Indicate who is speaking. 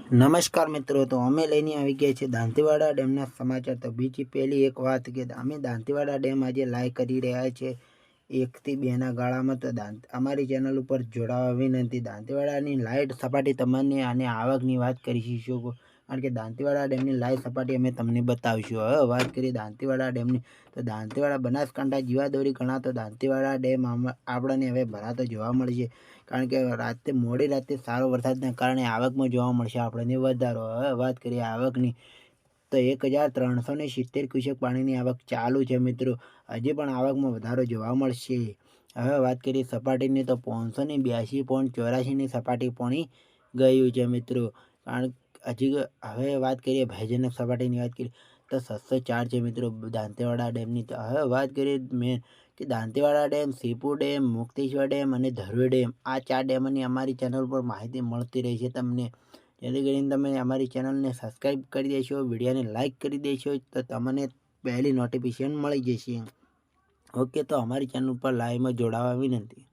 Speaker 1: નમસ્કાર મિત્રો, તો અમે લઈને આવી ગયા છે દાંતીવાડા ડેમના સમાચાર। તો બીજી પહેલી એક વાત કે અમે દાંતીવાડા ડેમ આજે લાઈવ કરી રહ્યા છે 1 થી 2 ના ગાળામાં। તો અમારી ચેનલ ઉપર જોડાવા વિનંતી। દાંતીવાડાની લાઈવ સપાટી તમને અને આવકની વાત કરીશું, કારણ કે દાંતીવાડા ડેમની લાઈવ સપાટી અમે તમને બતાવીશું। હવે વાત કરીએ દાંતીવાડા ડેમની, તો દાંતીવાડા બનાસકાંઠા જીવાદોરી ગણાતો દાંતીવાડા ડેમ આપણને હવે ભરાતો જોવા મળશે, કારણ કે મોડી રાતે સારો વરસાદના કારણે આવકમાં જોવા મળશે આપણને વધારો। હવે વાત કરીએ આવકની, તો 1370 ક્યુસેક પાણીની આવક ચાલુ છે મિત્રો। હજી પણ આવકમાં વધારો જોવા મળશે। હવે વાત કરીએ સપાટીની, તો 582.84ની સપાટી પહોંચી ગયું છે મિત્રો। કારણ હવે વાત કરીએ ભયજનક સપાટીની વાત કરીએ તો 704 છે મિત્રો દાંતીવાડા ડેમની। તો હવે વાત કરીએ મેં કે Dantiwada dam, Sipu dam, Mukteshwar dam અને ધરવે ડેમ, આ 4 ડેમોની અમારી ચેનલ પર માહિતી મળતી રહેશે તમને। જેથી કરીને તમે અમારી ચેનલને સબસ્ક્રાઈબ કરી દેશો, વિડીયોને લાઈક કરી દેશો, તો તમને પહેલી નોટિફિકેશન મળી જશે। ઓકે, તો અમારી ચેનલ પર લાઈવમાં જોડાવા વિનંતી।